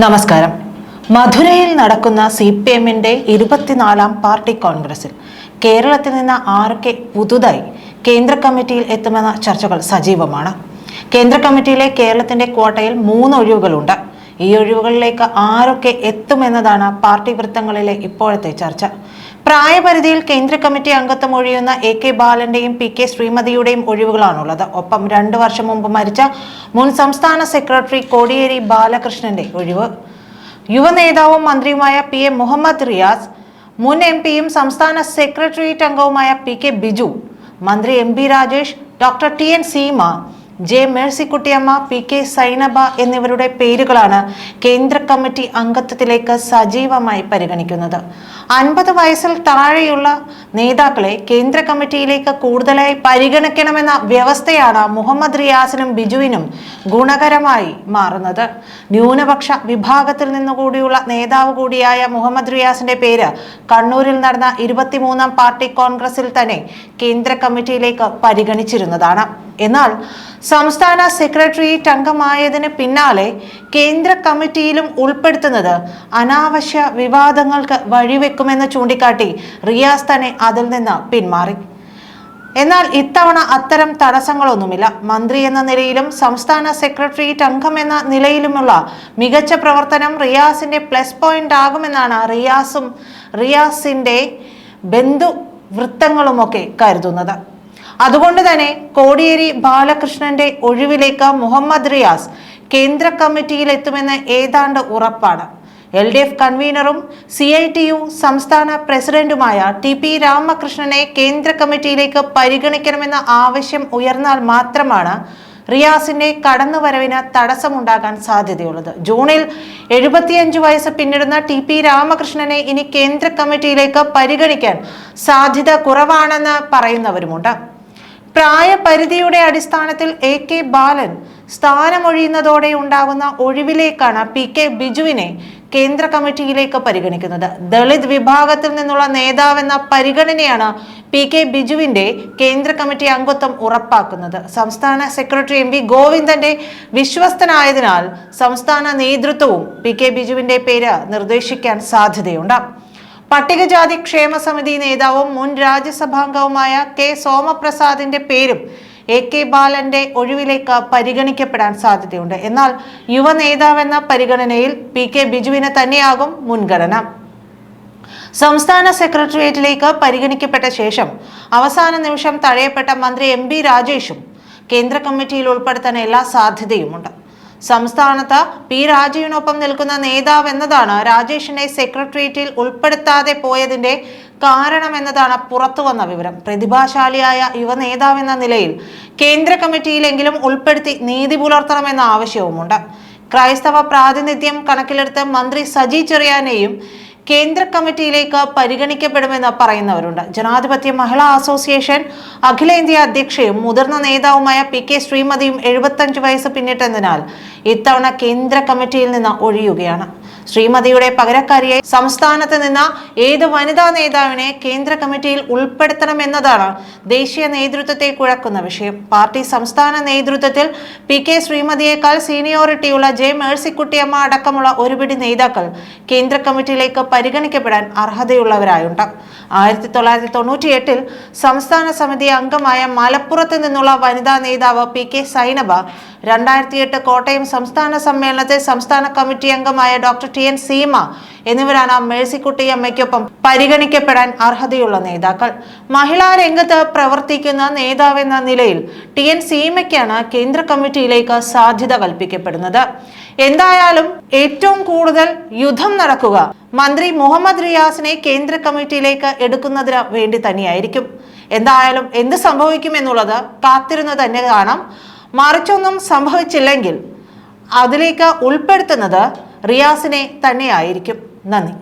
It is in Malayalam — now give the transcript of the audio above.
നമസ്കാരം. മധുരയിൽ നടക്കുന്ന CPM-ന്റെ 24ാം പാർട്ടി കോൺഗ്രസിൽ കേരളത്തിൽ നിന്ന് ആരൊക്കെ പുതുതായി കേന്ദ്ര കമ്മിറ്റിയിൽ എത്തുമെന്ന ചർച്ചകൾ സജീവമാണ്. കേന്ദ്ര കമ്മിറ്റിയിലെ കേരളത്തിന്റെ ക്വാട്ടയിൽ 3 ഒഴിവുകളുണ്ട്. ഈ ഒഴിവുകളിലേക്ക് ആരൊക്കെ എത്തുമെന്നതാണ് പാർട്ടി വൃത്തങ്ങളിലെ ഇപ്പോഴത്തെ ചർച്ച. പ്രായപരിധിയിൽ കേന്ദ്ര കമ്മിറ്റി അംഗത്വം ഒഴിയുന്ന AK ബാലന്റെയും PK ശ്രീമതിയുടെയും ഒഴിവുകളാണുള്ളത്. ഒപ്പം 2 വർഷം മുമ്പ് മരിച്ച മുൻ സംസ്ഥാന സെക്രട്ടറി കോടിയേരി ബാലകൃഷ്ണന്റെ ഒഴിവ്. യുവനേതാവും മന്ത്രിയുമായ PM മുഹമ്മദ് റിയാസ്, മുൻ MP-യും സംസ്ഥാന സെക്രട്ടേറിയറ്റ് അംഗവുമായ PK ബിജു, മന്ത്രി MB Rajesh, doctor TN Seema, J Mercykuttyamma, PK Sainaba എന്നിവരുടെ പേരുകളാണ് കേന്ദ്ര കമ്മിറ്റി അംഗത്വത്തിലേക്ക് സജീവമായി പരിഗണിക്കുന്നത്. 50 വയസ്സിൽ താഴെയുള്ള നേതാക്കളെ കേന്ദ്ര കമ്മിറ്റിയിലേക്ക് കൂടുതലായി പരിഗണിക്കണമെന്ന വ്യവസ്ഥയാണ് മുഹമ്മദ് റിയാസിനും ബിജുവിനും ഗുണകരമായി മാറുന്നത്. ന്യൂനപക്ഷ വിഭാഗത്തിൽ നിന്നുകൂടിയുള്ള നേതാവ് കൂടിയായ മുഹമ്മദ് റിയാസിന്റെ പേര് കണ്ണൂരിൽ നടന്ന 23ാം പാർട്ടി കോൺഗ്രസിൽ തന്നെ കേന്ദ്ര കമ്മിറ്റിയിലേക്ക് പരിഗണിച്ചിരുന്നതാണ്. എന്നാൽ സംസ്ഥാന സെക്രട്ടേറിയറ്റ് അംഗമായതിന് പിന്നാലെ കേന്ദ്ര കമ്മിറ്റിയിലും ഉൾപ്പെടുത്തുന്നത് അനാവശ്യ വിവാദങ്ങൾക്ക് വഴിവെക്കുമെന്ന് ചൂണ്ടിക്കാട്ടി റിയാസ് തന്നെ അതിൽ നിന്ന് പിന്മാറി. എന്നാൽ ഇത്തവണ അത്തരം തടസ്സങ്ങളൊന്നുമില്ല. മന്ത്രി എന്ന നിലയിലും സംസ്ഥാന സെക്രട്ടേറിയറ്റ് അംഗം എന്ന നിലയിലുമുള്ള മികച്ച പ്രവർത്തനം റിയാസിന്റെ പ്ലസ് പോയിന്റ് ആകുമെന്നാണ് റിയാസിന്റെ ബന്ധുവൃത്തങ്ങളുമൊക്കെ കരുതുന്നത്. അതുകൊണ്ട് തന്നെ കോടിയേരി ബാലകൃഷ്ണന്റെ ഒഴിവിലേക്ക് മുഹമ്മദ് റിയാസ് കേന്ദ്ര കമ്മിറ്റിയിൽ എത്തുമെന്ന് ഏതാണ്ട് ഉറപ്പാണ്. LDF കൺവീനറും CITU സംസ്ഥാന പ്രസിഡന്റുമായ TP രാമകൃഷ്ണനെ കേന്ദ്ര കമ്മിറ്റിയിലേക്ക് പരിഗണിക്കണമെന്ന ആവശ്യം ഉയർന്നാൽ മാത്രമാണ് റിയാസിന്റെ കടന്നുവരവിന് തടസ്സമുണ്ടാകാൻ സാധ്യതയുള്ളത്. ജൂണിൽ 75 വയസ്സ് പിന്നിടുന്ന TP രാമകൃഷ്ണനെ ഇനി കേന്ദ്ര കമ്മിറ്റിയിലേക്ക് പരിഗണിക്കാൻ സാധ്യത കുറവാണെന്ന് പറയുന്നവരുമുണ്ട്. പ്രായപരിധിയുടെ അടിസ്ഥാനത്തിൽ AK ബാലൻ സ്ഥാനമൊഴിയുന്നതോടെ ഉണ്ടാകുന്ന ഒഴിവിലേക്കാണ് PK ബിജുവിനെ കേന്ദ്ര കമ്മിറ്റിയിലേക്ക് പരിഗണിക്കുന്നത്. ദളിത് വിഭാഗത്തിൽ നിന്നുള്ള നേതാവെന്ന പരിഗണനയാണ് PK ബിജുവിന്റെ കേന്ദ്ര കമ്മിറ്റി അംഗത്വം ഉറപ്പാക്കുന്നത്. സംസ്ഥാന സെക്രട്ടറി MV ഗോവിന്ദന്റെ വിശ്വസ്തനായതിനാൽ സംസ്ഥാന നേതൃത്വവും PK ബിജുവിന്റെ പേര് നിർദ്ദേശിക്കാൻ സാധ്യതയുണ്ട്. പട്ടികജാതി ക്ഷേമ സമിതി നേതാവും മുൻ രാജ്യസഭാംഗവുമായ K സോമപ്രസാദിന്റെ പേരും AK ബാലന്റെ ഒഴിവിലേക്ക് പരിഗണിക്കപ്പെടാൻ സാധ്യതയുണ്ട്. എന്നാൽ യുവ നേതാവെന്ന പരിഗണനയിൽ PK ബിജുവിന് തന്നെയാകും മുൻഗണന. സംസ്ഥാന സെക്രട്ടേറിയറ്റിലേക്ക് പരിഗണിക്കപ്പെട്ട ശേഷം അവസാന നിമിഷം തഴയപ്പെട്ട മന്ത്രി MB രാജേഷും കേന്ദ്ര കമ്മിറ്റിയിൽ ഉൾപ്പെടുത്താൻ എല്ലാ സാധ്യതയുമുണ്ട്. സംസ്ഥാനത്ത് P രാജീവിനൊപ്പം നിൽക്കുന്ന നേതാവ് എന്നതാണ് രാജേഷിനെ സെക്രട്ടേറിയറ്റിൽ ഉൾപ്പെടുത്താതെ പോയതിന്റെ കാരണമെന്നതാണ് പുറത്തുവന്ന വിവരം. പ്രതിഭാശാലിയായ യുവ നേതാവെന്ന നിലയിൽ കേന്ദ്ര കമ്മിറ്റിയിലെങ്കിലും ഉൾപ്പെടുത്തി നീതി പുലർത്തണമെന്ന ആവശ്യവുമുണ്ട്. ക്രൈസ്തവ പ്രാതിനിധ്യം കണക്കിലെടുത്ത് മന്ത്രി സജി ചെറിയാനെയും കേന്ദ്ര കമ്മിറ്റിയിലേക്ക് പരിഗണിക്കപ്പെടുമെന്ന് പറയുന്നവരുണ്ട്. ജനാധിപത്യ മഹിളാ അസോസിയേഷൻ അഖിലേന്ത്യാ അധ്യക്ഷയും മുതിർന്ന നേതാവുമായ PK ശ്രീമതിയും 75 വയസ്സ് പിന്നിട്ടതിനാൽ ഇത്തവണ കേന്ദ്ര കമ്മിറ്റിയിൽ നിന്ന് ഒഴിയുകയാണ്. ശ്രീമതിയുടെ പകരക്കാരിയായി സംസ്ഥാനത്ത് നിന്ന് ഏത് വനിതാ നേതാവിനെ കേന്ദ്ര കമ്മിറ്റിയിൽ ഉൾപ്പെടുത്തണമെന്നതാണ് ദേശീയ നേതൃത്വത്തെ കുഴക്കുന്ന വിഷയം. പാർട്ടി സംസ്ഥാന നേതൃത്വത്തിൽ PK ശ്രീമതിയേക്കാൾ സീനിയോറിറ്റിയുള്ള J മേഴ്സിക്കുട്ടിയമ്മ അടക്കമുള്ള ഒരുപിടി നേതാക്കൾ കേന്ദ്ര കമ്മിറ്റിയിലേക്ക് പരിഗണിക്കപ്പെടാൻ അർഹതയുള്ളവരായുണ്ട്. 1998 സംസ്ഥാന സമിതി അംഗമായ മലപ്പുറത്ത് നിന്നുള്ള വനിതാ നേതാവ് PK സൈനബ, 2008 കോട്ടയം സംസ്ഥാന സമ്മേളനത്തിൽ സംസ്ഥാന കമ്മിറ്റി അംഗമായ ഡോക്ടർ TN സീമ എന്നിവരാണ് മേഴ്സിക്കുട്ടിയമ്മയ്ക്കൊപ്പം പരിഗണിക്കപ്പെടാൻ അർഹതയുള്ള നേതാക്കൾ. മഹിളാ രംഗത്ത് പ്രവർത്തിക്കുന്ന നേതാവെന്ന നിലയിൽ TN സീമയ്ക്കാണ് കേന്ദ്ര കമ്മിറ്റിയിലേക്ക് സാധ്യത കൽപ്പിക്കപ്പെടുന്നത്. എന്തായാലും ഏറ്റവും കൂടുതൽ യുദ്ധം നടക്കുക മന്ത്രി മുഹമ്മദ് റിയാസിനെ കേന്ദ്ര കമ്മിറ്റിയിലേക്ക് എടുക്കുന്നതിന് വേണ്ടി തന്നെയായിരിക്കും. എന്തായാലും എന്ത് സംഭവിക്കുമെന്നുള്ളത് കാത്തിരുന്ന് തന്നെ കാണാം. മറിച്ചൊന്നും സംഭവിച്ചില്ലെങ്കിൽ അതിലേക്ക് ഉൾപ്പെടുത്തുന്നത് റിയാസിനെ തന്നെയായിരിക്കും. നന്ദി.